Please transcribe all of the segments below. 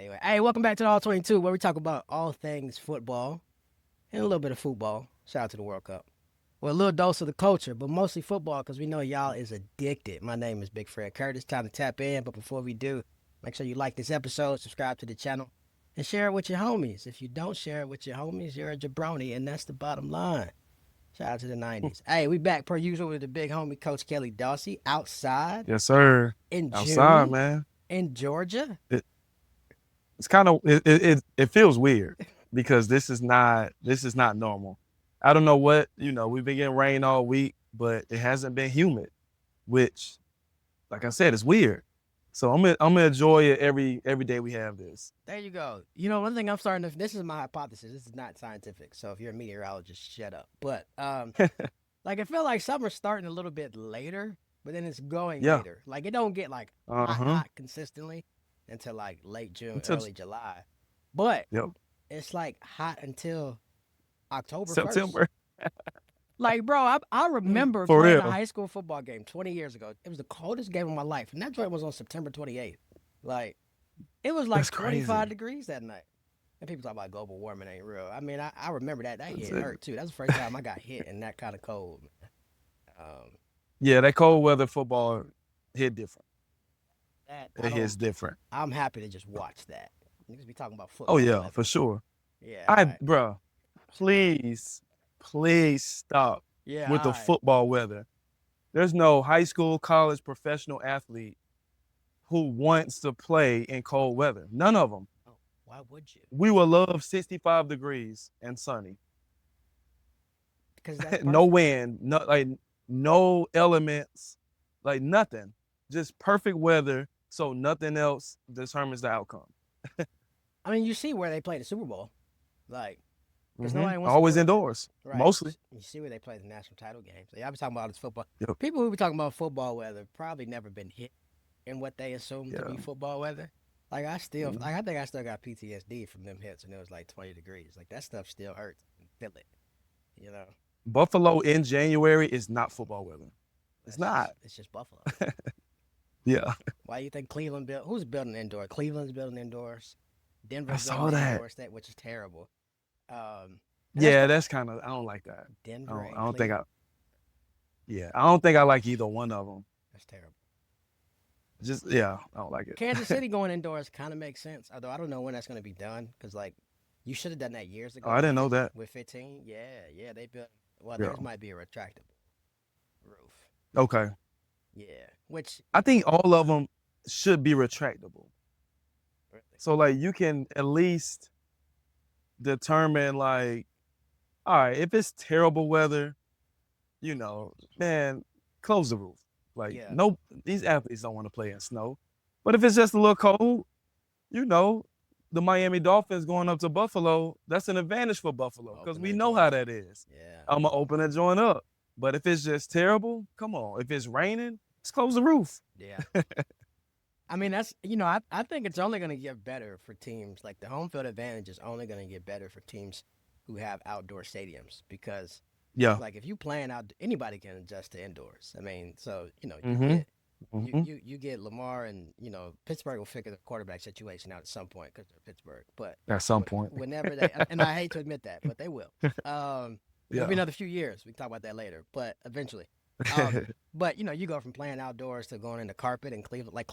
Anyway, hey, welcome back to the All 22, where we talk about all things football and a little bit of football. Shout out to the World Cup. Well, a little dose of the culture, but mostly football because we know y'all is addicted. My name is Big Fred Curtis. Time to tap in, but before we do, make sure you like this episode, subscribe to the channel, and share it with your homies. If you don't share it with your homies, you're a jabroni, and that's the bottom line. Shout out to the 90s. Hey, we back per usual with the big homie, Coach Kelly Dawsey, outside Yes, sir. in Outside, June man. in Georgia. It, it's kind of it feels weird because this is not normal. I don't know what, we've been getting rain all week, but it hasn't been humid, which like I said, it's weird. So I'm gonna enjoy it every day we have this. There you go. You know, one thing I'm starting to, this is my hypothesis. This is not scientific. So if you're a meteorologist, shut up. But like I feel like summer's starting a little bit later, but then it's going Yeah. later. Like it don't get like hot, Uh-huh. hot consistently until like late June, Until early July. But yep. it's like hot until October 1st. September. Like, bro, I remember For playing a real. high school football game 20 years ago. It was the coldest game of my life. And that joint was on September 28th. Like, it was like That's 25 crazy. degrees that night. And people talk about global warming ain't real. I mean, I remember that. That That's hit it. hurt too. That's the first time I got hit in that kind of cold. Um, Yeah, that cold weather football hit different. that I It hits don't. different. I'm happy to just watch that. Niggas be talking about Oh football yeah, weather. for sure. Yeah, all I right. Bruh, please, please stop Yeah, with all the right. football weather. There's no high school, college, professional athlete who wants to play in cold weather. None of them. Oh, why would you? We will love 65 degrees and sunny. Because that's No perfect. wind, no elements, like nothing. Just perfect weather so nothing else determines the outcome. I mean, you see where they play the Super Bowl. Like, because nobody wants to Always go. indoors, Right. mostly. You see where they play the national title games. So y'all be talking about all this football. Yep. People who be talking about football weather probably never been hit in what they assume to Yeah. be football weather. Like Mhm. I think I still got PTSD from them hits when it was like 20 degrees. Like that stuff still hurts. And feel it. You know, Buffalo in January is not football weather. It's not. it's just Buffalo. Yeah. Why do you think Cleveland built? Who's building indoor? Cleveland's building indoors. I Denver's building saw an that. indoor state, which is terrible. And that's Yeah, what that's kind of I don't like that. I Denver don't, I and don't think Cleveland. I yeah, I don't think I like either one of them. That's terrible. Just yeah, I don't like Kansas it. City going indoors kind of makes sense, although I don't know when that's going to be done because like you should have done that years Oh, ago I didn't know that. with 15. Yeah, yeah, they built. Well, Yeah. theirs might be a retractable roof. Okay. Yeah, which I think all of them should be retractable. really, So like you can at least determine like, all right, if it's terrible weather, man, close the roof. Like yeah, no, these athletes don't want to play in snow. But if it's just a little cold, you know, the Miami Dolphins going up to Buffalo, that's an advantage for Buffalo because open we their know how doors. that is. Yeah, I'm gonna open that joint up. But if it's just terrible, come on. If it's raining, let's close the roof. yeah. I mean, that's I think it's only going to get better for teams like the home field advantage is only going to get better for teams who have outdoor stadiums because Yeah. like if you playing out, anybody can adjust to indoors. I mean, so you Mm-hmm. get Mm-hmm. you get Lamar and Pittsburgh will figure the quarterback situation out at some point because they're Pittsburgh. But At some point. whenever they and I hate to admit that, but they will. It'll be Yeah. another few years. We can talk about that later, but eventually. But you go from playing outdoors to going into carpet in Cleveland. Like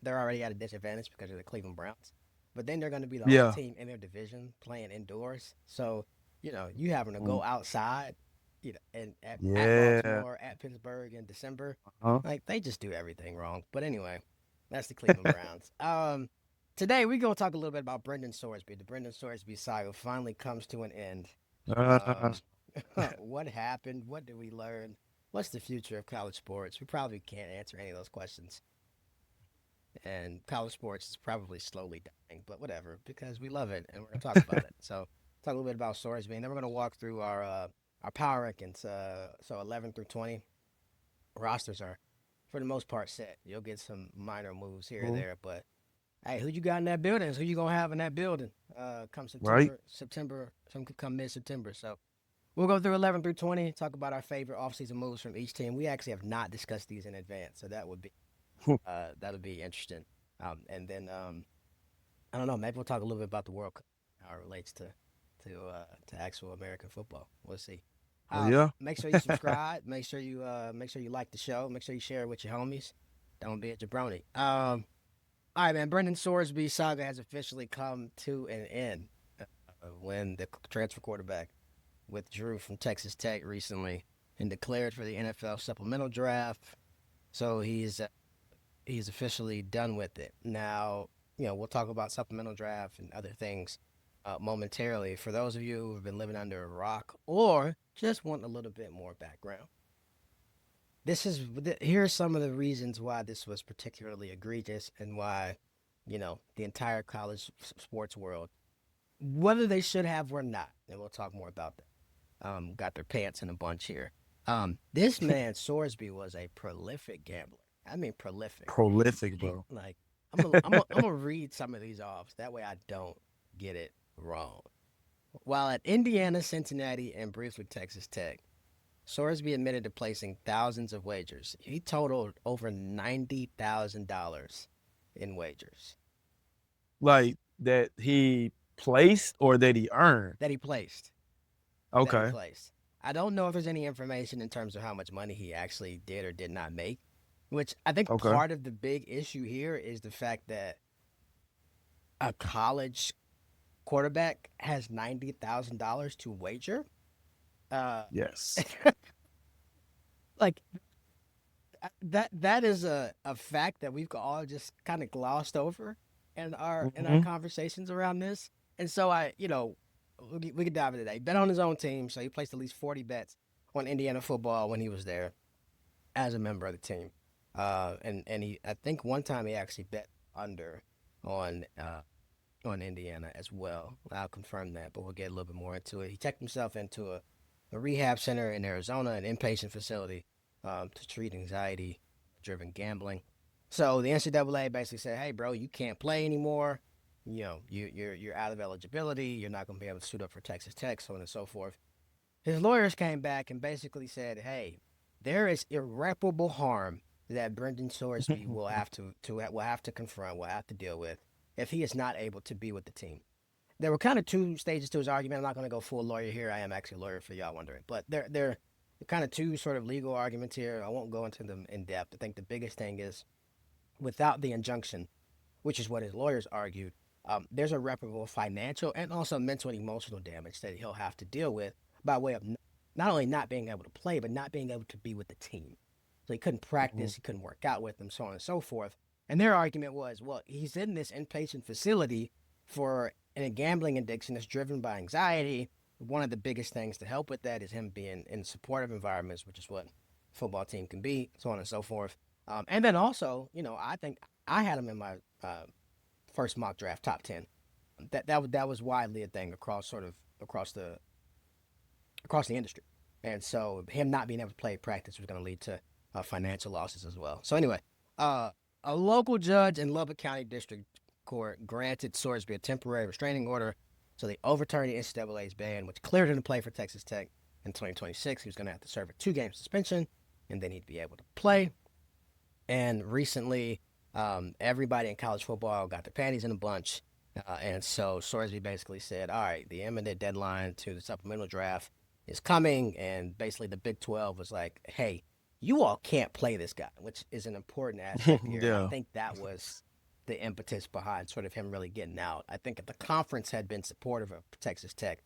they're already at a disadvantage because of the Cleveland Browns. But then they're gonna be the only Yeah. team in their division playing indoors. So you having to Mm. go outside, and at Yeah. Baltimore, at Pittsburgh in December, Uh-huh. like they just do everything wrong. But anyway, that's the Cleveland Browns. Today we're gonna talk a little bit about Brendan Sorsby. The Brendan Sorsby saga finally comes to an end. Uh, Um, what happened? What did we learn? What's the future of college sports? We probably can't answer any of those questions. And college sports is probably slowly dying, but whatever, because we love it and we're gonna talk about it. So talk a little bit about Sorsby, and then we're gonna walk through our power rankings. So 11 through 20 rosters are for the most part set. You'll get some minor moves here or cool. there, but hey, who you got in that building is who you gonna have in that building. Come Right? some could come mid September. So we'll go through 11 through 20, talk about our favorite offseason moves from each team. We actually have not discussed these in advance, so that'll be interesting. And then I don't know. Maybe we'll talk a little bit about the World Cup, how it relates to actual American football. We'll see. Oh yeah. Make sure you subscribe. Make sure you like the show. Make sure you share it with your homies. Don't be a jabroni. All right, man. Brendan Sorsby saga has officially come to an end when the transfer quarterback withdrew from Texas Tech recently and declared for the NFL supplemental draft. So he's officially done with it. Now, we'll talk about supplemental draft and other things momentarily. For those of you who have been living under a rock or just want a little bit more background, here are some of the reasons why this was particularly egregious and why, the entire college sports world, whether they should have or not, and we'll talk more about that, got their pants in a bunch here. This man Sorsby was a prolific gambler. I mean, prolific. Prolific, bro. Like, I'm gonna read some of these off. That way, I don't get it wrong. While at Indiana, Cincinnati, and briefly Texas Tech, Sorsby admitted to placing thousands of wagers. He totaled over $90,000 in wagers Like that he placed or that he earned. that he placed. Okay. I don't know if there's any information in terms of how much money he actually did or did not make, which I think Okay. part of the big issue here is the fact that a college quarterback has $90,000 to wager. Yes. Like that is a fact that we've all just kind of glossed over in our Mm-hmm. conversations around this. And so we could dive into that. He bet on his own team, so he placed at least 40 bets on Indiana football when he was there as a member of the team. And I think one time he actually bet under on Indiana as well. I'll confirm that, but we'll get a little bit more into it. He checked himself into a rehab center in Arizona, an inpatient facility to treat anxiety-driven gambling. So the NCAA basically said, "Hey, bro, you can't play anymore. You're out of eligibility. You're not going to be able to suit up for Texas Tech, so on and so forth." His lawyers came back and basically said, "Hey, there is irreparable harm that Brendan Sorsby will have to confront, will have to deal with if he is not able to be with the team." There were kind of two stages to his argument. I'm not going to go full lawyer here. I am actually a lawyer for y'all wondering, but there are kind of two sort of legal arguments here. I won't go into them in depth. I think the biggest thing is without the injunction, which is what his lawyers argued, there's irreparable financial and also mental and emotional damage that he'll have to deal with by way of not only not being able to play, but not being able to be with the team. So he couldn't practice, he couldn't work out with them, so on and so forth. And their argument was, well, he's in this inpatient facility for a gambling addiction that's driven by anxiety. One of the biggest things to help with that is him being in supportive environments, which is what a football team can be, so on and so forth. And then also, I think I had him in my first mock draft top 10. That was widely a thing across the industry. And so him not being able to play practice was going to lead to financial losses as well. So anyway, a local judge in Lubbock County District Court granted Sorsby a temporary restraining order, so they overturned the NCAA's ban, which cleared him to play for Texas Tech in 2026. He was going to have to serve a 2-game suspension, and then he'd be able to play. And recently, everybody in college football got their panties in a bunch, and so Sorsby basically said, all right, the imminent deadline to the supplemental draft is coming, and basically the Big 12 was like, hey, you all can't play this guy, which is an important aspect here. Yeah. I think that was the impetus behind sort of him really getting out. I think if the conference had been supportive of Texas Tech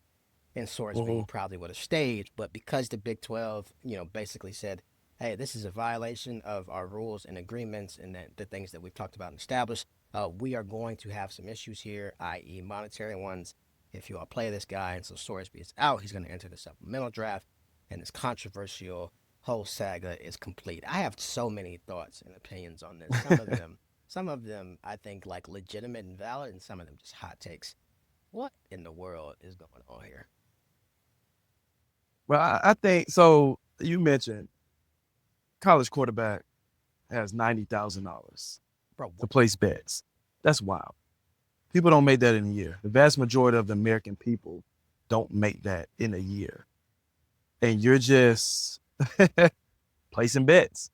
and Sorsby, he probably would have stayed. But because the Big 12, basically said, hey, this is a violation of our rules and agreements and the things that we've talked about and established, we are going to have some issues here, i.e. monetary ones, if you all play this guy. And so Sorsby is out. He's going to enter the supplemental draft, and this controversial whole saga is complete. I have so many thoughts and opinions on this. Some of them I think like legitimate and valid, and some of them just hot takes. What in the world is going on here? Well, I think so. You mentioned college quarterback has $90,000 Bro, to place bets. That's wild. People don't make that in a year. The vast majority of the American people don't make that in a year. And you're just placing bets.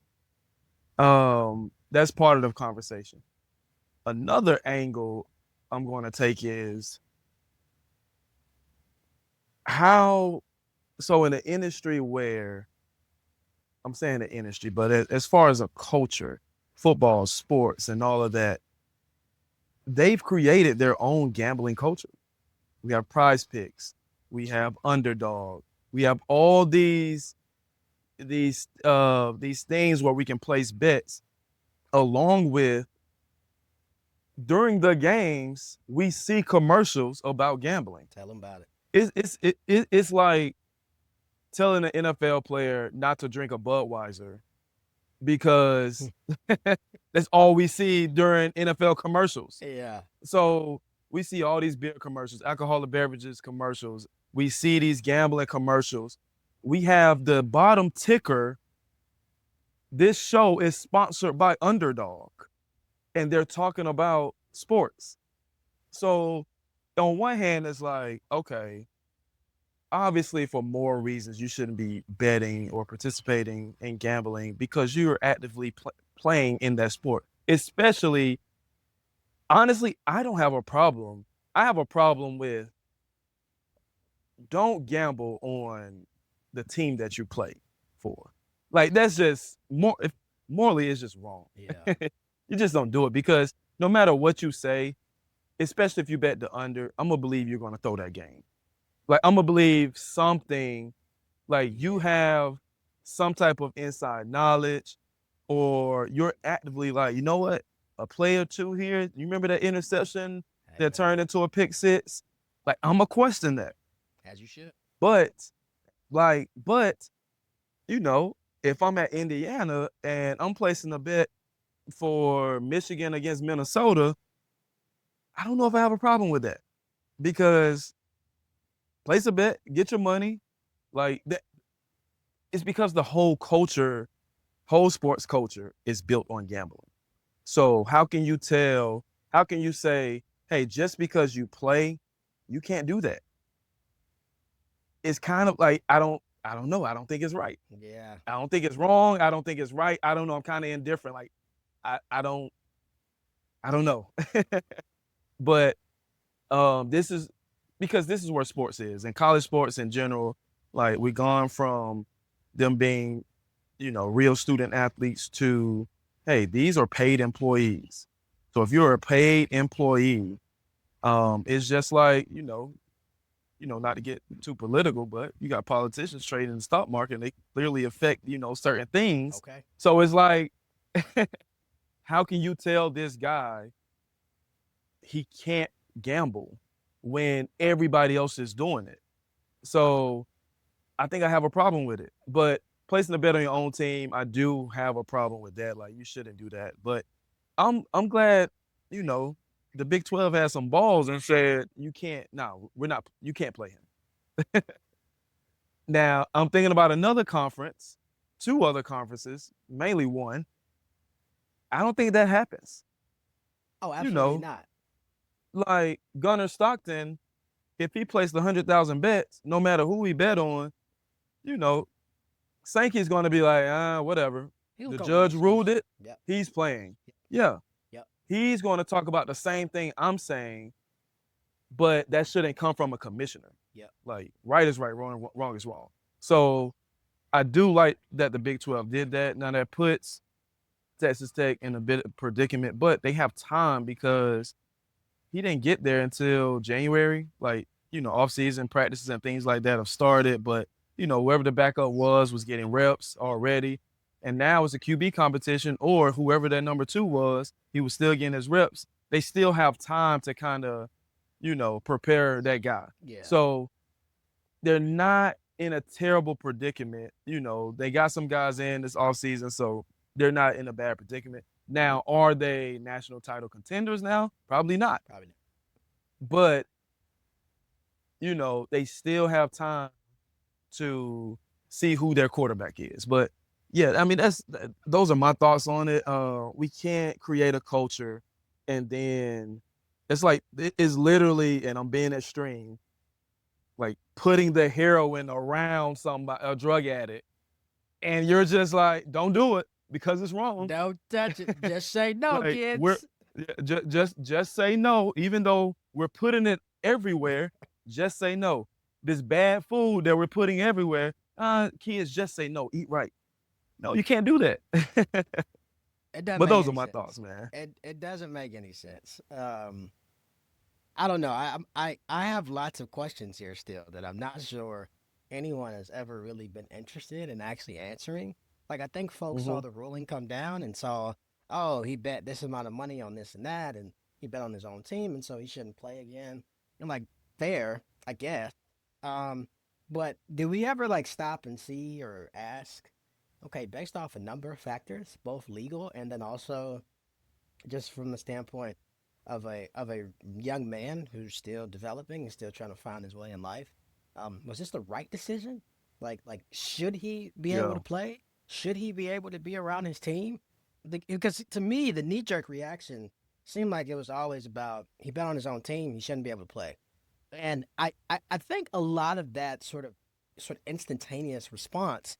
That's part of the conversation. Another angle I'm going to take is how, so in an industry where, I'm saying the industry, but as far as a culture, football, sports, and all of that, they've created their own gambling culture. We have prize picks, we have underdog, we have all these things where we can place bets, along with during the games we see commercials about gambling. Tell them about it. It's like telling an NFL player not to drink a Budweiser because that's all we see during NFL commercials. Yeah. So we see all these beer commercials, alcoholic beverages commercials. We see these gambling commercials. We have the bottom ticker. This show is sponsored by Underdog, and they're talking about sports. So on one hand, it's like, okay, obviously for more reasons, you shouldn't be betting or participating in gambling because you're actively playing in that sport. Especially, honestly, I don't have a problem. I have a problem with, don't gamble on the team that you play for. Like, that's just more, morally, it's just wrong. Yeah. You just don't do it, because no matter what you say, especially if you bet the under, I'm gonna believe you're gonna throw that game. Like, I'm gonna believe something, like you have some type of inside knowledge, or you're actively like, you know what, a play or two here. You remember that interception that turned into a pick six? Like, I'm gonna question that. As you should. But you know, if I'm at Indiana and I'm placing a bet for Michigan against Minnesota, I don't know if I have a problem with that, because place a bet, get your money. Like, that, it's because the whole culture, whole sports culture is built on gambling. So how can you say, hey, just because you play, you can't do that? It's kind of like, I don't know. I don't think it's right. Yeah. I don't think it's wrong. I don't think it's right. I don't know. I'm kind of indifferent. Like, I don't know. But this is because this is where sports is, and college sports in general. Like, we've gone from them being, you know, real student athletes to, hey, these are paid employees. So if you're a paid employee, it's just like, not to get too political, but you got politicians trading in the stock market, and they clearly affect, certain things. Okay. So it's like, how can you tell this guy he can't gamble when everybody else is doing it? So I think I have a problem with it. But placing a bet on your own team, I do have a problem with that. Like, you shouldn't do that. But I'm glad, the Big 12 had some balls and said, you can't play him. Now, I'm thinking about another conference, two other conferences, mainly one. I don't think that happens. Oh, absolutely not. Like, Gunnar Stockton, if he placed 100,000 bets, no matter who he bet on, Sankey's going to be like, whatever. The judge ruled it. Yep. He's playing. Yeah. Yep. He's going to talk about the same thing I'm saying, but that shouldn't come from a commissioner. Yep. Like, right is right, wrong is wrong. So I do like that the Big 12 did that. Now, that puts Texas Tech in a bit of predicament, but they have time because he didn't get there until January. Like, off-season practices and things like that have started, but whoever the backup was getting reps already. And now it's a QB competition, or whoever that number 2 was, he was still getting his reps. They still have time to kind of, prepare that guy. Yeah. So they're not in a terrible predicament. They got some guys in this offseason, so they're not in a bad predicament. Now, are they national title contenders now? Probably not. Probably not. But, they still have time to see who their quarterback is. But yeah, I mean, those are my thoughts on it. We can't create a culture and then it's like, it's literally, and I'm being extreme, like putting the heroin around somebody, a drug addict, and you're just like, don't do it because it's wrong. Don't touch it. Just say no, Like, kids. Just say no, even though we're putting it everywhere. Just say no. This bad food that we're putting everywhere. Kids, just say no. Eat right. No, you can't do that. It doesn't But make those are any my thoughts, sense. man. It doesn't make any sense. I don't know. I have lots of questions here still that I'm not sure anyone has ever really been interested in actually answering. Like I think folks saw Hmm. the ruling come down and saw, oh, he bet this amount of money on this and that, and he bet on his own team, and so he shouldn't play again. I'm like, fair, I guess. Um, but do we ever like stop and see or ask, okay, based off a number of factors, both legal and then also just from the standpoint of a young man who's still developing and still trying to find his way in life. Was this the right decision? Should he be able Yeah. to play? Should he be able to be around his team? Because to me, the knee jerk reaction seemed like it was always about he bet on his own team, he shouldn't be able to play. And I think a lot of that sort of instantaneous response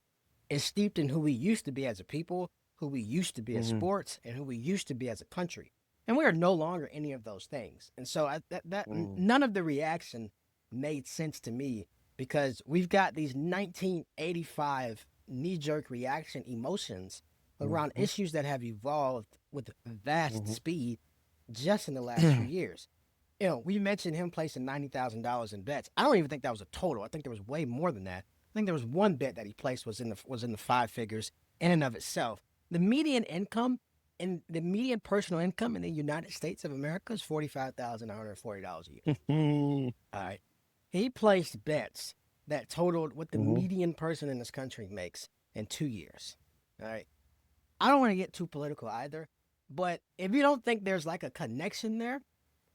is steeped in who we used to be as a people, who we used to be as Hmm. sports, and who we used to be as a country. And we are no longer any of those things. And so Hmm. none of the reaction made sense to me because we've got these 1985 knee jerk reaction emotions around Hmm. issues that have evolved with vast Hmm. speed just in the last few years. You know, we mentioned him placing $90,000 in bets. I don't even think that was a total. I think there was way more than that. I think there was one bet that he placed was in the five figures in and of itself. The median income and the median personal income in the United States of America is $45,140 a year. All right. He placed bets that totaled what the Hmm. median person in this country makes in 2 years. All right. I don't want to get too political either, but if you don't think there's like a connection there,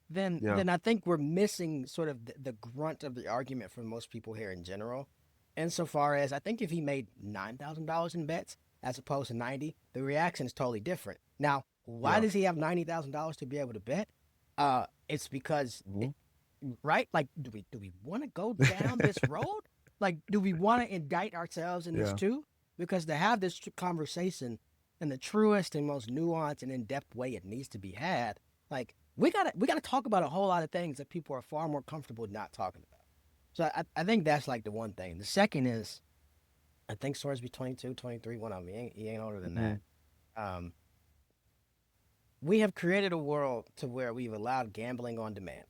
then Yeah. then I think we're missing sort of the grunt of the argument for most people here in general. Insofar as I think if he made $9,000 in bets as opposed to 90, the reaction is totally different. Now, why Yeah. does he have $90,000 to be able to bet? It's because Hmm. right? Like, do we want to go down this road? Like, do we want to indict ourselves in this Yeah. too? Because to have this conversation in the truest and most nuanced and in-depth way it needs to be had, like we gotta talk about a whole lot of things that people are far more comfortable not talking about. So I think that's like the one thing. The second is I think Sorsby 22, 23, one of them. He ain't older than that. Hmm. Um, we have created a world to where we've allowed gambling on demand.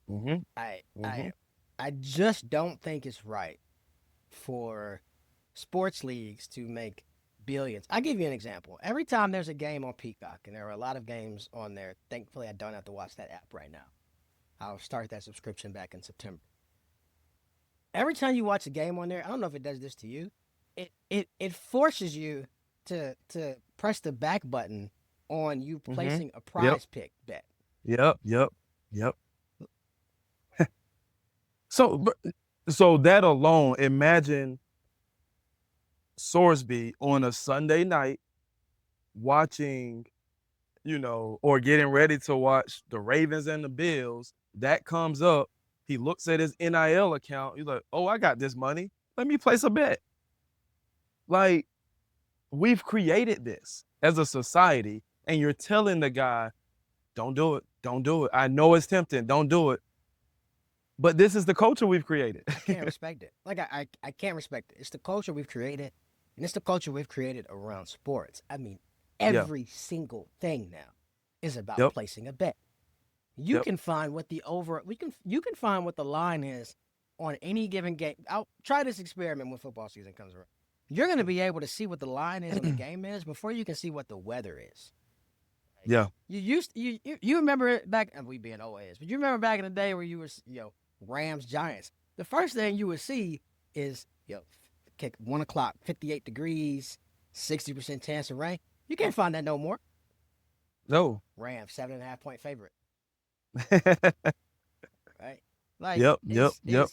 Hmm. I Hmm. I I just don't think it's right for sports leagues to make billions. I'll give you an example. Every time there's a game on Peacock, and there are a lot of games on there, thankfully I don't have to watch that app right now. I'll start that subscription back in September. Every time you watch a game on there, I don't know if it does this to you. It forces you to press the back button on you Hmm. placing a Yep. prize pick bet. Yep. Yep. Yep. So, so that alone, imagine Sorsby on a Sunday night watching, or getting ready to watch the Ravens and the Bills. That comes up. He looks at his NIL account. He's like, "Oh, I got this money. Let me place a bet." Like, we've created this as a society, and you're telling the guy, "Don't do it. Don't do it. I know it's tempting. Don't do it." But this is the culture we've created. I can't respect it. Like I can't respect it. It's the culture we've created, and it's the culture we've created around sports. I mean, Yeah. every single thing now is about Yep. placing a bet. You Yep. can find what the over we can you can find what the line is on any given game. I'll try this experiment when football season comes around. You're going to be able to see what the line is on the game is before you can see what the weather is. Like, Yeah. you remember it back and we being old age, but you remember back in the day where you were Rams Giants. The first thing you would see is kick 1 o'clock, 58 degrees, 60% chance of rain. You can't find that no more. No. Rams 7.5 point favorite, right? Like Yep. Yep. Yep.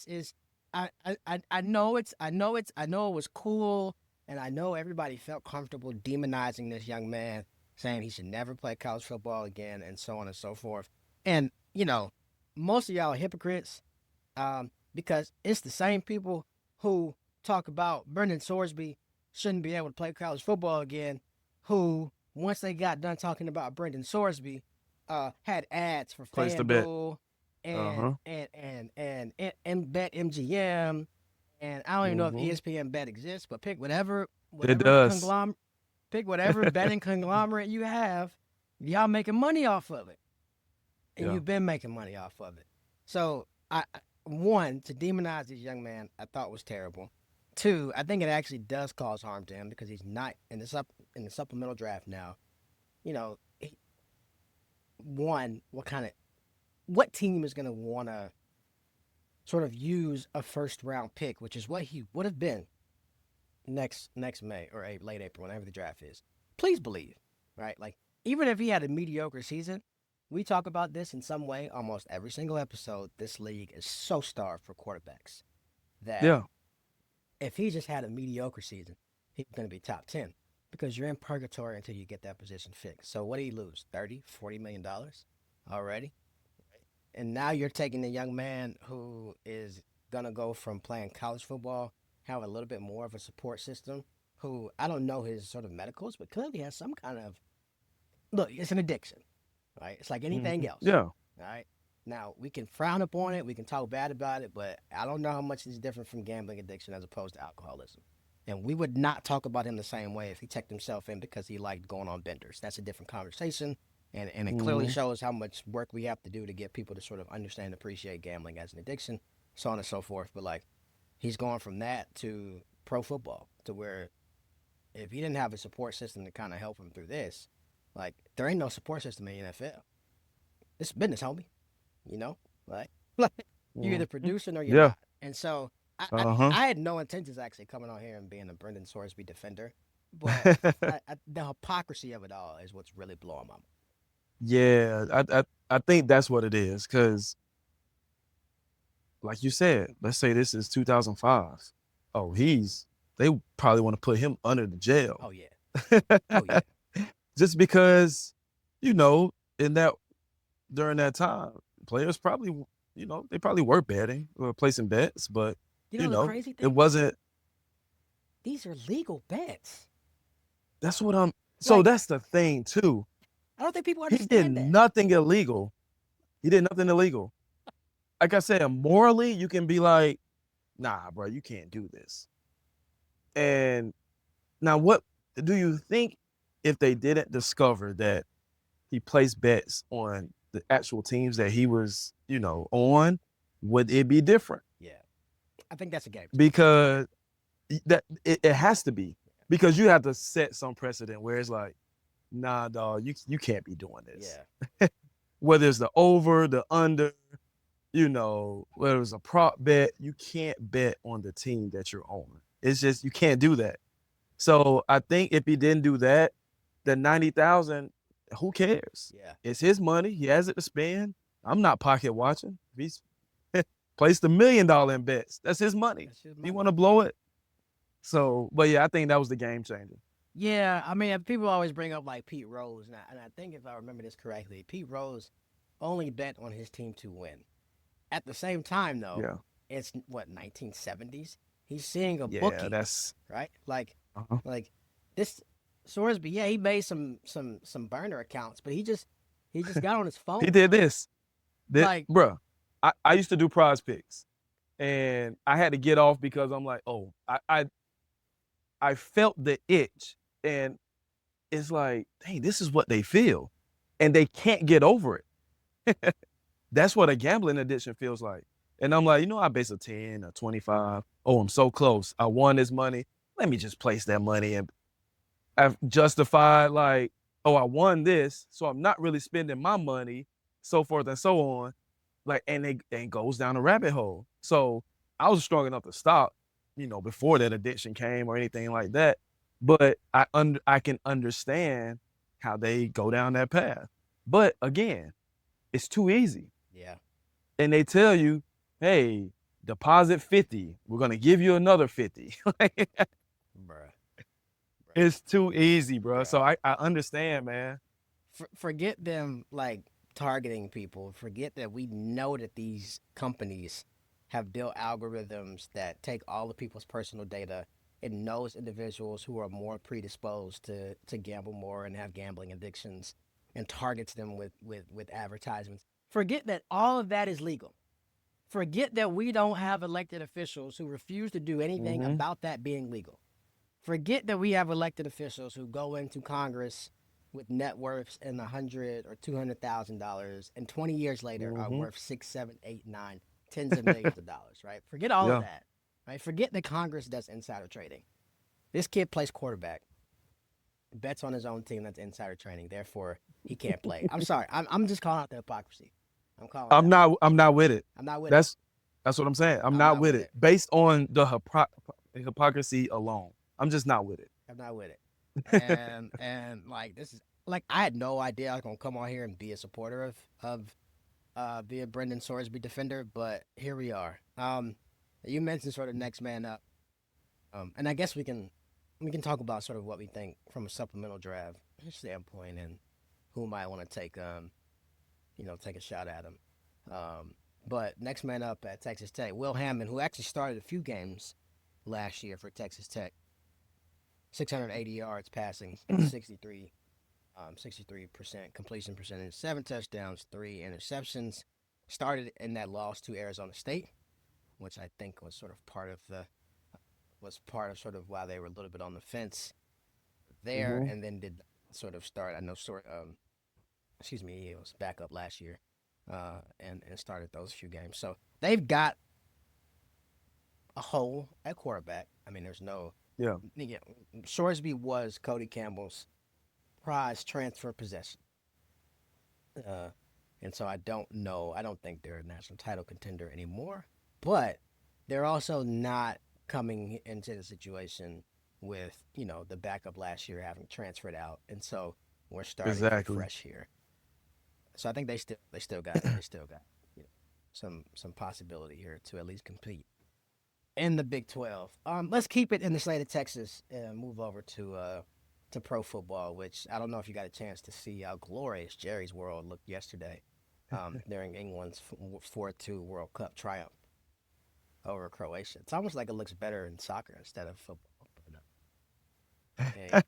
I know it was cool, and I know everybody felt comfortable demonizing this young man, saying he should never play college football again, and so on and so forth. And most of y'all are hypocrites, because it's the same people who talk about Brendan Sorsby shouldn't be able to play college football again, who once they got done talking about Brendan Sorsby, had ads for Place the bet. FanDuel and Uh-huh. and Bet MGM, and I don't even know if Mm-hmm. ESPN Bet exists, but pick whatever It whatever does. conglomerate pick whatever betting conglomerate you have, y'all making money off of it, and Yeah. you've been making money off of it. So one, to demonize this young man, I thought was terrible. Two, I think it actually does cause harm to him because he's not in the supplemental draft now. You know, one, what team is going to want to sort of use a first round pick, which is what he would have been next May or late April, whenever the draft is. Please believe, right? Like, even if he had a mediocre season, we talk about this in some way almost every single episode. This league is so starved for quarterbacks that Yeah. if he just had a mediocre season, he's going to be top 10 because you're in purgatory until you get that position fixed. So what do you lose? 30, $40 million already? And now you're taking a young man who is going to go from playing college football, have a little bit more of a support system, who I don't know his sort of medicals, but clearly has some kind of look, it's an addiction, right? It's like anything else, Yeah. right? Now, we can frown upon it, we can talk bad about it, but I don't know how much is different from gambling addiction as opposed to alcoholism. And we would not talk about him the same way if he checked himself in because he liked going on benders. That's a different conversation. And it clearly Mm-hmm. shows how much work we have to do to get people to sort of understand and appreciate gambling as an addiction, so on and so forth. But like, he's going from that to pro football to where if he didn't have a support system to kind of help him through this, like, there ain't no support system in the NFL. It's business, homie. You know, right? Like, you're either Mm-hmm. producing or you're Yeah. not. And so Uh-huh. I had no intentions actually coming on here and being a Brendan Sorsby defender, but the hypocrisy of it all is what's really blowing my mind. Yeah. I think that's what it is. Cause like you said, let's say this is 2005. Oh, they probably want to put him under the jail. Oh yeah, oh yeah, Just because, you know, in that during that time, players probably, they probably were betting or placing bets, but you know the crazy it thing? wasn't. These are legal bets. That's what I'm. So Like, that's the thing too. I don't think people He did understand that. nothing illegal. He did nothing illegal. Like I said, morally, you can be like, nah, bro, you can't do this. And now, what do you think if they didn't discover that he placed bets on the actual teams that he was, on? Would it be different? Yeah, I think that's a game changer. Because it has to be, because you have to set some precedent where it's like, nah, dog, you can't be doing this. Yeah, Whether it's the over, the under, whether it's a prop bet, you can't bet on the team that you're on. It's just you can't do that. So I think if he didn't do that, the 90,000, who cares? yeah, It's his money. He has it to spend. I'm not pocket watching. He's placed $1 million in bets. That's his money. that's just If you money. want to blow it. So, but yeah, I think that was the game changer. Yeah, I mean, people always bring up like Pete Rose, and I think if I remember this correctly, Pete Rose only bet on his team to win. At the same time, though, Yeah. it's what 1970s. He's seeing a Yeah, bookie, that's right? Like, uh-huh. like this Sorsby. Yeah, he made some burner accounts, but he just got on his He phone. did this. Like, Bruh, I used to do prize picks, and I had to get off because I'm like, oh, I felt the itch, and it's like, dang, this is what they feel, and they can't get over it. That's what a gambling addiction feels like. And I'm like, I base a 10 or 25. Oh, I'm so close. I won this money. Let me just place that money, and I've justified like, oh, I won this, so I'm not really spending my money, so forth and so on. Like, and goes down a rabbit hole. So I was strong enough to stop, before that addiction came or anything like that. But I can understand how they go down that path. But again, it's too easy. yeah, And they tell you, hey, deposit 50. We're gonna give you another 50. bruh, bruh, It's too easy, bro. bruh. So I understand, man. Forget them like targeting people. Forget that we know that these companies have built algorithms that take all the people's personal data it knows individuals who are more predisposed to gamble more and have gambling addictions and targets them with advertisements. Forget that all of that is legal. Forget that we don't have elected officials who refuse to do anything Mm-hmm. about that being legal. Forget that we have elected officials who go into Congress with net worths in $100,000 or $200,000, and 20 years later are Mm-hmm. worth six, seven, eight, nine, tens of millions of dollars. Right? Forget all of Yeah. that. Right? Forget that Congress does insider trading. This kid plays quarterback, bets on his own team that's insider trading. Therefore, he can't play. I'm sorry. I'm just calling out the hypocrisy. I'm calling it I'm out. not. I'm not with it. I'm not with it. That's what I'm saying. I'm I'm not not with with it it. based on the hypocrisy alone. I'm just not with it. I'm not with it. And like this is like I had no idea I was gonna come on here and be a supporter of be a Brendan Sorsby defender, but here we are. You mentioned sort of next man up, and I guess we can talk about sort of what we think from a supplemental draft standpoint and who might want to take a shot at him. But next man up at Texas Tech, Will Hammond, who actually started a few games last year for Texas Tech, 680 yards passing, 63% completion percentage, 7 touchdowns, 3 interceptions. Started in that loss to Arizona State, which I think was part of sort of why they were a little bit on the fence there, Mm-hmm. and then did sort of start. I know he was back up last year, and started those few games. So they've got a hole at quarterback. I mean, there's no. Yeah. Yeah, Shoresby was Cody Campbell's prize transfer possession. Uh, and so I don't know. I don't think they're a national title contender anymore. But they're also not coming into the situation with the backup last year having transferred out, and so we're starting from Exactly. fresh here. So I think they still got some possibility here to at least compete in the Big 12. Let's keep it in the state of Texas and move over to pro football, which I don't know if you got a chance to see how glorious Jerry's World looked yesterday during England's 4-2 World Cup triumph over Croatia. It's almost like it looks better in soccer instead of football. Yeah.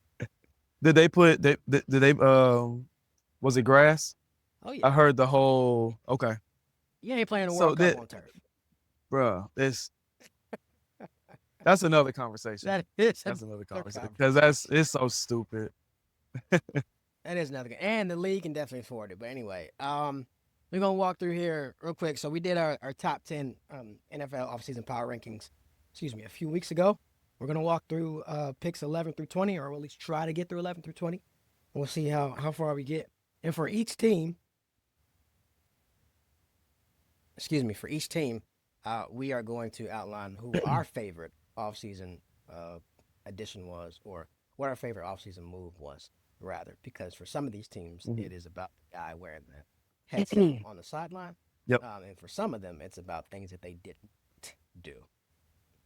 Did they put? Did they? Was it grass? Oh I yeah, heard the whole. Okay. you ain't playing the So World Cup that, on turf. bro, that's another conversation. That is That's another another conversation because conversation. it's so stupid. That is another, and the league can definitely afford it. But anyway, we're gonna walk through here real quick. So we did our top 10 NFL offseason power rankings. Excuse me, a few weeks ago. We're gonna walk through picks 11 through 20, or at least try to get through 11 through 20. We'll see how far we get. And for each team, for each team, we are going to outline who our favorite offseason addition was, or what our favorite offseason move was, rather. Because for some of these teams, Mhm. it is about the guy wearing the headset on the sideline, Yep. and for some of them, it's about things that they didn't do.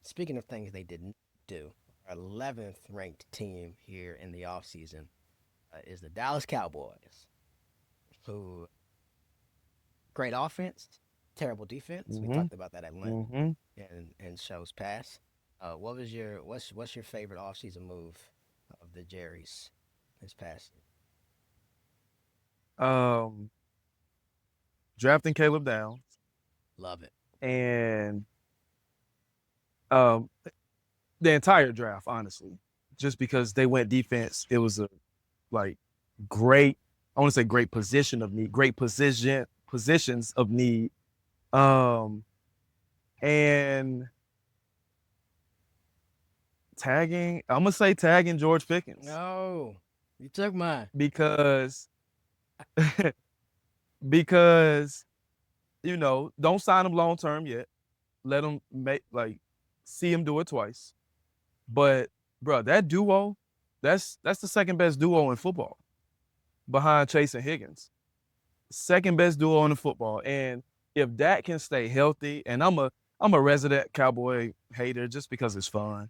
Speaking of things they didn't do, our 11th ranked team here in the offseason is the Dallas Cowboys, who great offense, terrible defense. We Mhm. talked about that at length Mhm. in shows past. What's your favorite offseason move of the Jerry's this past year? Um, drafting Caleb Downs Love it. and um the entire draft, honestly, just because they went defense. It was a like great. I want to say great position of need, great positions of need. Um, and tagging. I'm gonna say tagging George Pickens No, you took mine. because because don't sign him long term yet. Let him see him do it twice. But bro, that duo, that's the second best duo in football behind Chase and Higgins. Second best duo in the football. And if that can stay healthy, and I'm a resident Cowboy hater just because it's fun.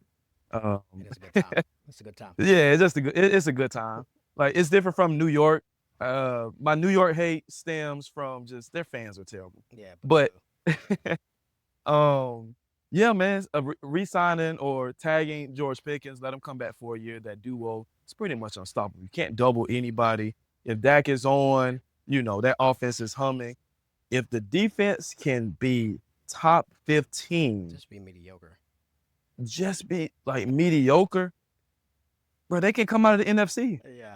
Um, It is a good time. It's a good time. yeah, it's a good time. Like it's different from New York. My New York hate stems from just their fans are terrible. Yeah, But boo. um, Yeah, man, re-signing or tagging George Pickens, let him come back for a year. That duo is pretty much unstoppable. You can't double anybody. If Dak is on, that offense is humming. If the defense can be top 15, Just be mediocre. just be like mediocre, bro, they can come out of the NFC. Yeah.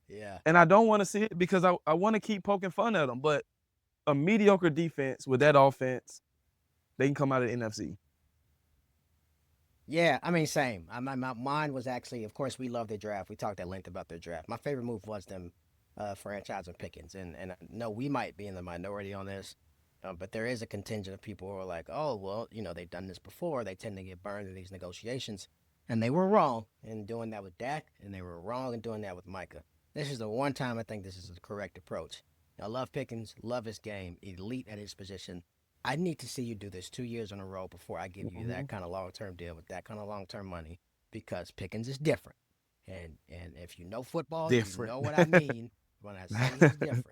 Yeah. And I don't want to see it because I want to keep poking fun at them. But a mediocre defense with that offense, they can come out of the NFC. Yeah, I mean, same. Mine was actually, of course, we love their draft. We talked at length about their draft. My favorite move was them franchising Pickens, and I know we might be in the minority on this, but there is a contingent of people who are like, oh, well, they've done this before. They tend to get burned in these negotiations, and they were wrong in doing that with Dak, and they were wrong in doing that with Micah. This is the one time I think this is the correct approach. I love Pickens, love his game, elite at his position. I need to see you do this 2 years in a row before I give you that kind of long term deal with that kind of long term money because Pickens is different. And if you know football, you Different. know what I mean when I say he's different.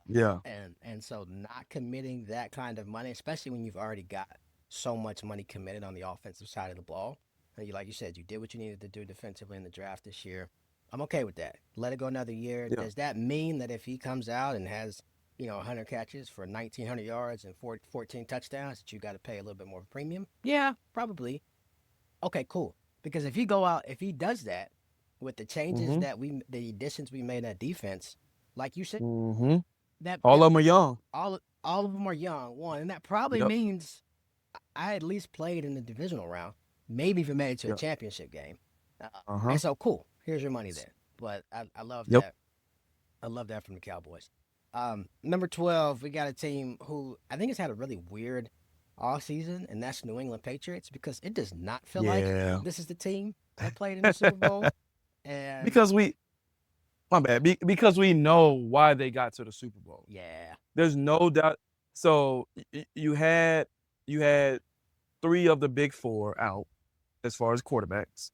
Yeah. And so not committing that kind of money, especially when you've already got so much money committed on the offensive side of the ball. And like you said, you did what you needed to do defensively in the draft this year. I'm okay with that. Let it go another year. Yeah. Does that mean that if he comes out and has 100 catches for 1,900 yards and 14 touchdowns, that you got to pay a little bit more of a premium? Yeah, probably. Okay, cool. Because if he does that with the changes the additions we made at defense, like you said, Mm-hmm. that All that of them are young. all of them are young. One, and that probably Yep. means I at least played in the divisional round, maybe even made it to a Yep. championship game. Uh-huh. And so cool. Here's your money then. But I love Yep. that. I love that from the Cowboys. Number 12, we got a team who I think has had a really weird all season, and that's New England Patriots because it does not feel like Yeah. this is the team that played in the Super Bowl. And Because my bad, because we know why they got to the Super Bowl. yeah, There's no doubt. So you had 3 of the big 4 out as far as quarterbacks.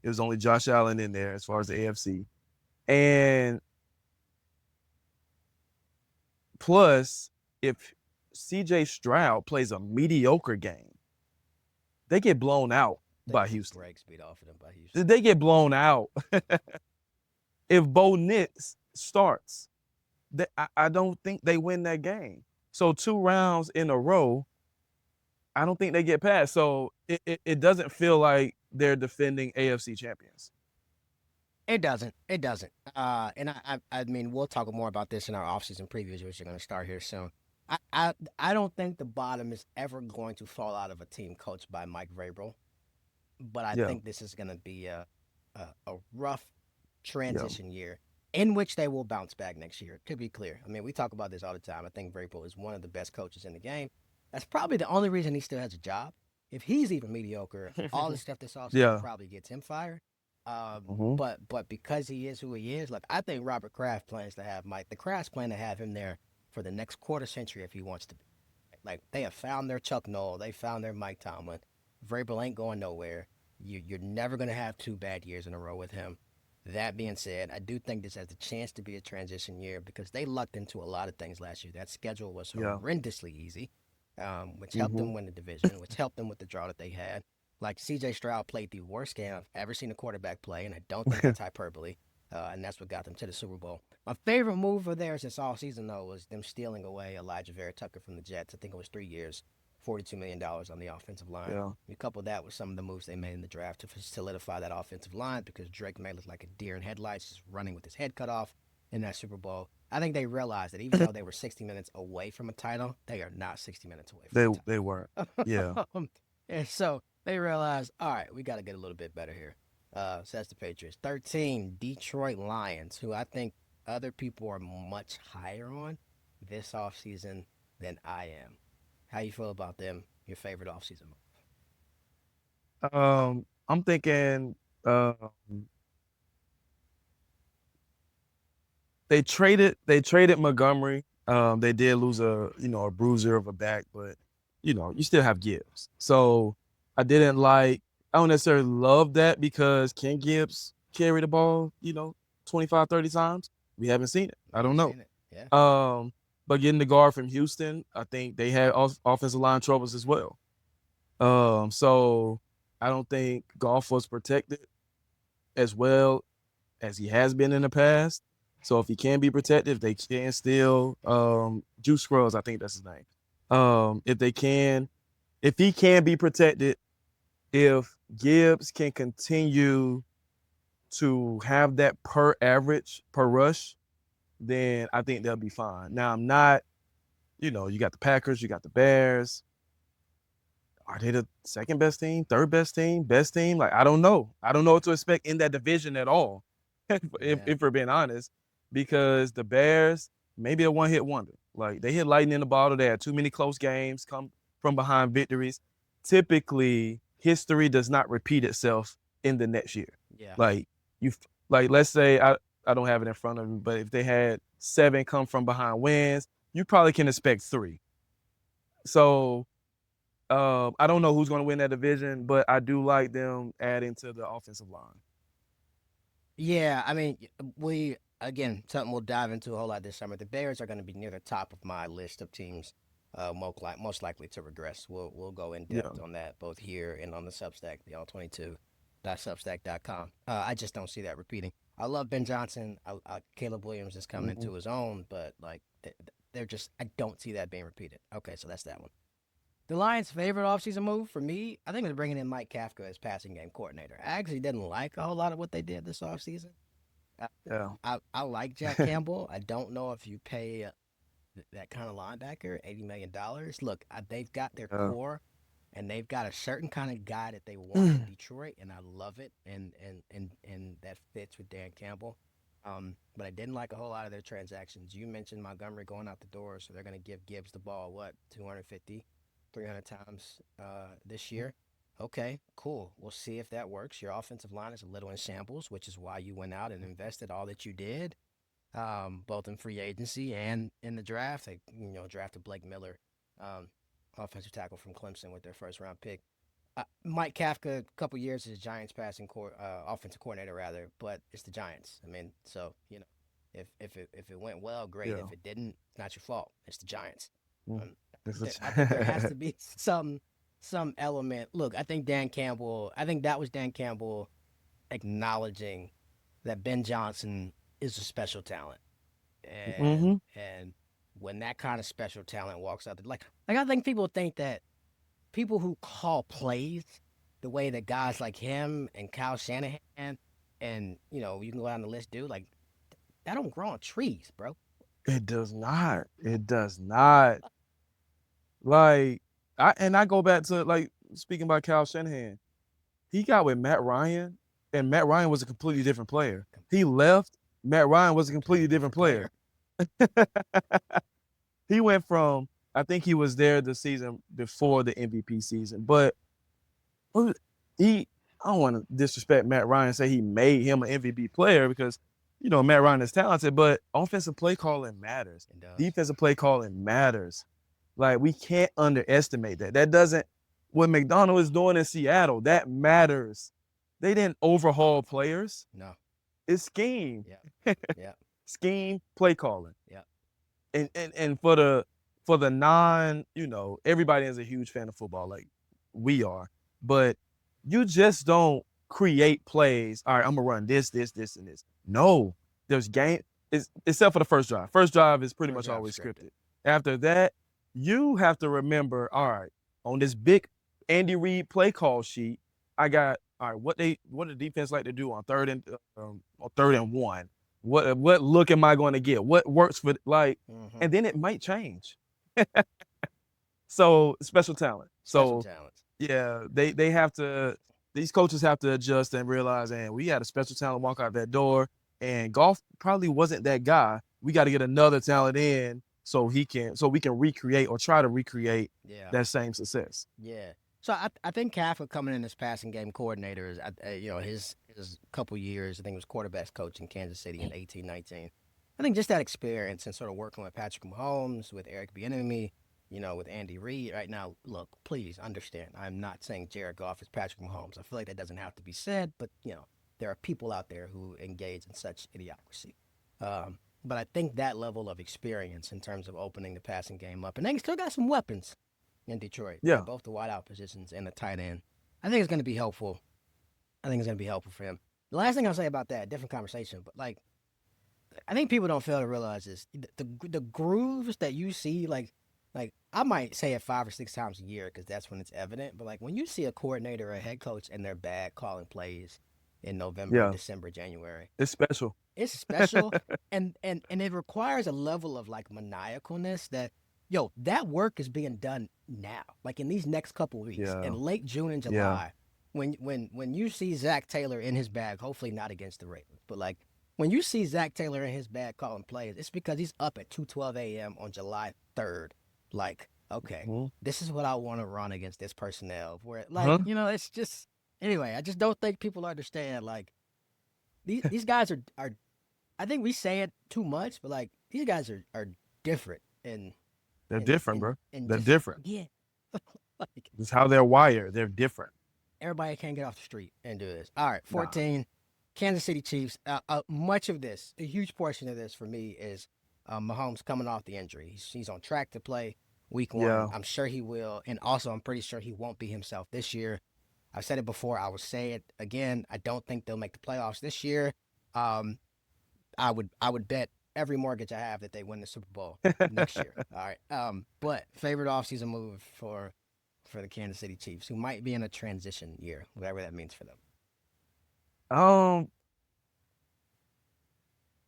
It was only Josh Allen in there as far as the AFC. And plus, if CJ Stroud plays a mediocre game, they get blown out by Houston. breaks beat off of them by Houston. They get blown out. If Bo Nix starts, I don't think they win that game. So 2 rounds in a row, I don't think they get past. So it doesn't feel like they're defending AFC champions. It doesn't. It doesn't. And I mean, we'll talk more about this in our offseason previews, which are going to start here soon. I don't think the bottom is ever going to fall out of a team coached by Mike Vrabel, but I Yeah. think this is going to be a rough transition year in which they will bounce back next year. To be clear, I mean, we talk about this all the time. I think Vrabel is one of the best coaches in the game. That's probably the only reason he still has a job. If he's even mediocre, all the stuff this offseason Yeah. probably gets him fired. Mhm. But because he is who he is, like I think Robert Kraft plans to have Mike. The Krafts plan to have him there for the next quarter century if he wants to be. Like they have found their Chuck Noll, they found their Mike Tomlin. Vrabel ain't going nowhere. You're never gonna have 2 bad years in a row with him. That being said, I do think this has a chance to be a transition year because they lucked into a lot of things last year. That schedule was Yeah. horrendously easy, which helped them win the division, which helped them with the draw that they had. Like CJ Stroud played the worst game I've ever seen a quarterback play, and I don't think that's hyperbole. And that's what got them to the Super Bowl. My favorite move of theirs this all season, though, was them stealing away Elijah Vera Tucker from the Jets. I think it was 3 years, $42 million on the offensive line. Yeah. You couple that with some of the moves they made in the draft to solidify that offensive line because Drake may look like a deer in headlights just running with his head cut off in that Super Bowl. I think they realized that even though they were 60 minutes away from a title, they are not 60 minutes away from a title. They weren't. Yeah. And so they realized, all right, we got to get a little bit better here. So that's the Patriots. 13, Detroit Lions, who I think other people are much higher on this offseason than I am. How you feel about them? Your favorite offseason move? I'm thinking they traded Montgomery. They did lose a bruiser of a back, but you still have Gibbs. So I don't necessarily love that because can Gibbs carry the ball, 25, 30 times? We haven't seen it. I don't know. Yeah. But getting the guard from Houston, I think they had offensive line troubles as well. So I don't think Goff was protected as well as he has been in the past. So if he can be protected, they can still Juice Scruggs, I think that's his name. If they can, if he can be protected, if Gibbs can continue to have that per average per rush, then I think they'll be fine. Now I'm not, you got the Packers, you got the Bears. Are they the second best team, third best team, best team? Like, I don't know. I don't know what to expect in that division at all, Yeah. if we're being honest, because the Bears, maybe a one-hit wonder. Like, they hit lightning in the bottle. They had too many close games, come from behind victories. Typically, history does not repeat itself in the next year. Yeah. Like, you, like, let's say, I don't have it in front of me, but if they had 7 come from behind wins, you probably can expect 3. So, I don't know who's going to win that division, but I do like them adding to the offensive line. Yeah, I mean, we again something we'll dive into a whole lot this summer. The Bears are going to be near the top of my list of teams, most likely to regress. We'll go in Yeah. depth on that both here and on the Substack, the all22.substack.com. I just don't see that repeating. I love Ben Johnson. Caleb Williams is coming Mm-hmm. into his own, but like they're just I don't see that being repeated. Okay, so that's that one. The Lions' favorite offseason move for me, I think, was bringing in Mike Kafka as passing game coordinator. I actually didn't like a whole lot of what they did this offseason. I, Yeah. I like Jack Campbell. I don't know if you pay that kind of linebacker $80 million. Look, they've got their Yeah. core, and they've got a certain kind of guy that they want in Detroit, and I love it, and that fits with Dan Campbell. But I didn't like a whole lot of their transactions. You mentioned Montgomery going out the door, so they're going to give Gibbs the ball, what, 250, 300 times this year? Okay, cool. We'll see if that works. Your offensive line is a little in shambles, which is why you went out and invested all that you did, both in free agency and in the draft. They, drafted Blake Miller, um, offensive tackle from Clemson, with their first round pick. Mike Kafka, a couple years as Giants offensive coordinator rather, but it's the Giants. I mean, so if it went well, great. Yeah. If it didn't, it's not your fault. It's the Giants. Mm. Um, This I think there has is- to be some element. Look, I think Dan Campbell. I think that was Dan Campbell acknowledging that Ben Johnson is a special talent, and Mhm. and when that kind of special talent walks out, like I think people think that people who call plays the way that guys like him and Kyle Shanahan and you can go down the list, dude, like that don't grow on trees, bro. It does not. It does not. Like, I go back to, like, speaking about Kyle Shanahan. He got with Matt Ryan, and Matt Ryan was a completely different player. He left, Matt Ryan was a completely different player. He went from, I think he was there the season before the MVP season, but he, I don't want to disrespect Matt Ryan and say he made him an MVP player, because Matt Ryan is talented, but offensive play calling matters. It does. Defensive play calling matters. Like, we can't underestimate that. That doesn't, what McDonald is doing in Seattle, that matters. They didn't overhaul players. No. It's scheme. Yeah. Yeah. Scheme, play calling. Yeah. And for the non, everybody is a huge fan of football, like we are, but you just don't create plays. All right, I'm gonna run this, and this. No, there's game. Except for the first drive. First drive is pretty First much drive always scripted. scripted. After that, you have to remember, all right, on this big Andy Reid play call sheet, I got, all right, what the defense like to do on third and 1. What look am I going to get? What works for, like, Mm-hmm. and then it might change. So special talent. Special So talents. yeah, they have to. These coaches have to adjust and realize, and we had a special talent walk out that door, and Golf probably wasn't that guy. We got to get another talent in so we can recreate or try to recreate Yeah. that same success. Yeah. So I think Kafka coming in as passing game coordinator is, his couple years, I think it was quarterbacks coach in Kansas City in 18-19. I think just that experience and sort of working with Patrick Mahomes, with Eric Bieniemy, with Andy Reid. Right now, look, please understand, I'm not saying Jared Goff is Patrick Mahomes. I feel like that doesn't have to be said, but there are people out there who engage in such idiocracy. But I think that level of experience in terms of opening the passing game up, and they still got some weapons. in Detroit Yeah. at both the wideout positions and the tight end. I think it's going to be helpful. I think it's going to be helpful for him. The last thing I'll say about that, different conversation, but like, I think people don't fail to realize this. The grooves that you see, like I might say it 5 or 6 times a year because that's when it's evident. But like when you see a coordinator or a head coach and they're bad calling plays in November, Yeah. December, January, It's special. it's special, and it requires a level of like maniacalness that that work is being done now, like in these next couple weeks, in Yeah. late June and Yeah. July, when you see Zach Taylor in his bag, hopefully not against the Ravens, but like when you see Zach Taylor in his bag calling plays, it's because he's up at 2:12 a.m. on July 3rd. Like, okay, Hmm. this is what I want to run against this personnel. Where like Huh? it's just anyway. I just don't think people understand like these guys are. I think we say it too much, but like these guys are different and They're and different, and bro. and They're just different. yeah, like It's how they're wired. They're different. everybody can't get off the street and do this. All right, Nah. 14, Kansas City Chiefs. Much of this, a huge portion of this for me is Mahomes coming off the injury. He's on track to play week 1. Yeah. I'm sure he will, and also I'm pretty sure he won't be himself this year. I've said it before. I will say it again. I don't think they'll make the playoffs this year. Um, I would bet every mortgage I have that they win the Super Bowl next year. All right. But favorite offseason move for the Kansas City Chiefs, who might be in a transition year, whatever that means for them. Um,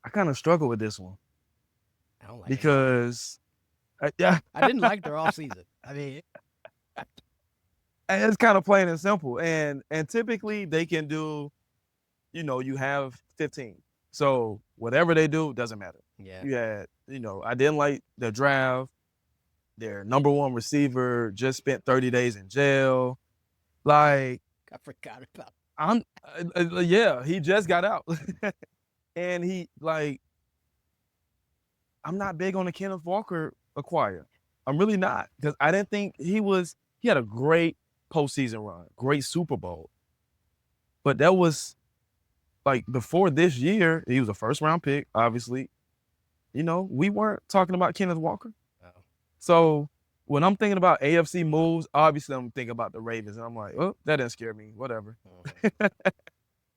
I kind of struggle with this one I don't like it at all. because yeah, I didn't like their offseason. I mean, it's kind of plain and simple. And typically they can do, you have 15. So whatever they do doesn't matter. yeah, You had, I didn't like the draft. Their number one receiver just spent 30 days in jail. Like I forgot about. I'm, yeah, he just got out, and I'm not big on the Kenneth Walker acquire. I'm really not because I didn't think he had a great postseason run, great Super Bowl, but that was like before this year. He was a first round pick, obviously. We weren't talking about Kenneth Walker. Oh, So when I'm thinking about AFC moves, obviously I'm thinking about the Ravens, and I'm like, oh, that didn't scare me. Whatever.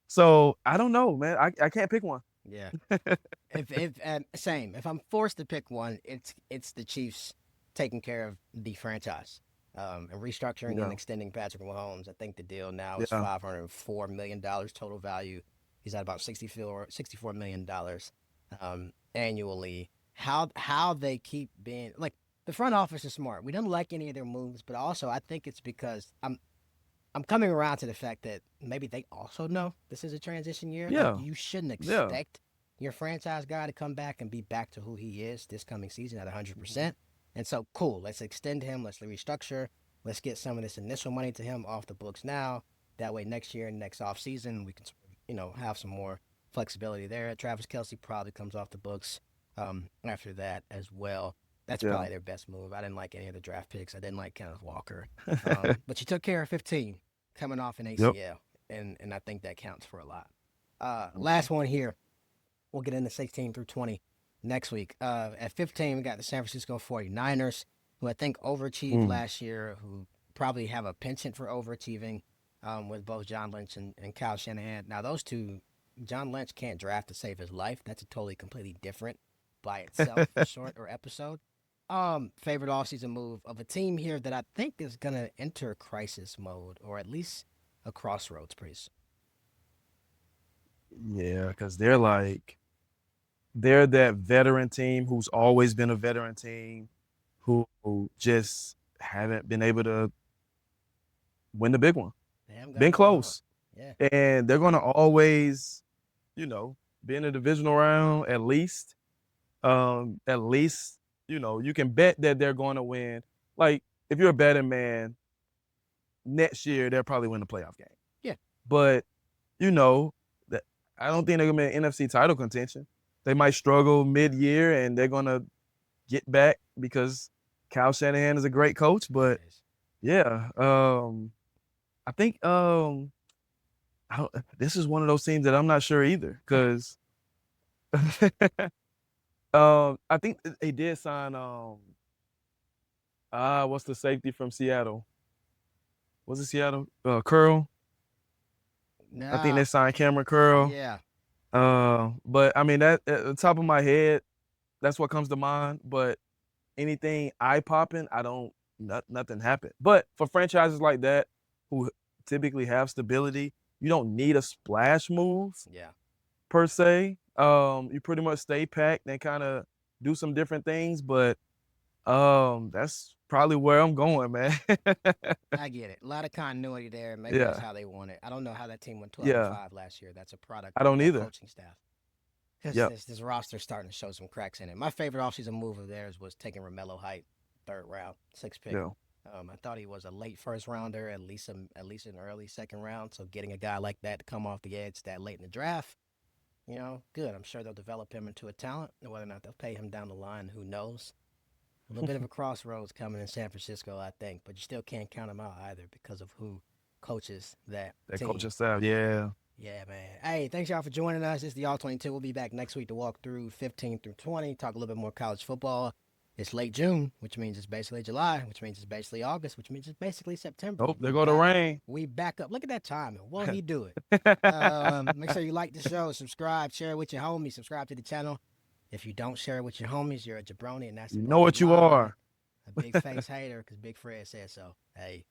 So I don't know, man. I can't pick one. yeah. If same. If I'm forced to pick one, it's the Chiefs taking care of the franchise, and restructuring and Yeah. extending Patrick Mahomes. I think the deal now is Yeah. $504 million total value. He's at about $64 million annually. How they keep being like the front office is smart. We don't like any of their moves, but also I think it's because I'm coming around to the fact that maybe they also know this is a transition year. Like Yeah. you shouldn't Yeah. expect your franchise guy to come back and be back to who he is this coming season at 100%. And so, cool. Let's extend him. Let's restructure. Let's get some of this initial money to him off the books now. That way, next year, next off season, we can, have some more flexibility there. Travis Kelce probably comes off the books after that as well. That's Yeah. probably their best move. I didn't like any of the draft picks. I didn't like Kenneth Walker. But you took care of 15 coming off an Yep. ACL, and I think that counts for a lot. Last one here. We'll get into 16 through 20 next week. At 15, we got the San Francisco 49ers, who I think overachieved last year, who probably have a penchant for overachieving with both John Lynch and Kyle Shanahan. Now, those two, John Lynch can't draft to save his life. That's a totally, completely different by itself short or episode. Favorite offseason move of a team here that I think is going to enter crisis mode, or at least a crossroads pretty soon. Yeah, because they're that veteran team who's always been a veteran team who just haven't been able to win the big one. They haven't got Been over the hump. close. Yeah. And they're gonna always, be in the divisional round at least. At least, you can bet that they're gonna win. Like, if you're a betting man, next year they'll probably win the playoff game. Yeah. But that I don't think they're gonna be in NFC title contention. They might struggle mid-year and they're gonna get back because Kyle Shanahan is a great coach. But yeah, I think this is one of those teams that I'm not sure either because I think they did sign What's the safety from Seattle? Was it Seattle? Curl. I think Nah, they signed Cameron Curl. yeah, But I mean that at the top of my head, that's what comes to mind. But anything eye popping, I don't. Nothing happened. But for franchises like that, who typically have stability, you don't need a splash move yeah. per se. You pretty much stay packed and kind of do some different things. But that's probably where I'm going, man. I get it. A lot of continuity there. Maybe that's Yeah, how they want it. I don't know how that team went 12 and yeah. 5 last year. That's a product I of don't that either. coaching staff. Because Yep. this roster's starting to show some cracks in it. My favorite offseason move of theirs was taking Romello Height, third round, sixth pick. Yeah. I thought he was a late first rounder, at least an early second round. So getting a guy like that to come off the edge that late in the draft, good. I'm sure they'll develop him into a talent. Whether or not they'll pay him down the line, who knows? A little bit of a crossroads coming in San Francisco, I think, but you still can't count him out either because of who coaches that That team. coaching staff. Yeah. Yeah, man. Hey, thanks y'all for joining us. It's the All 22. We'll be back next week to walk through 15 through 20, talk a little bit more college football. It's late June, which means it's basically July, which means it's basically August, which means it's basically September. Oh, there go the rain. We back up. Look at that timing. Won't he do it? Make sure you like the show, subscribe, share it with your homies, subscribe to the channel. If you don't share it with your homies, you're a jabroni, and that's You a know bunch of what you lies. are. A big face hater because Big Fred said so. Hey.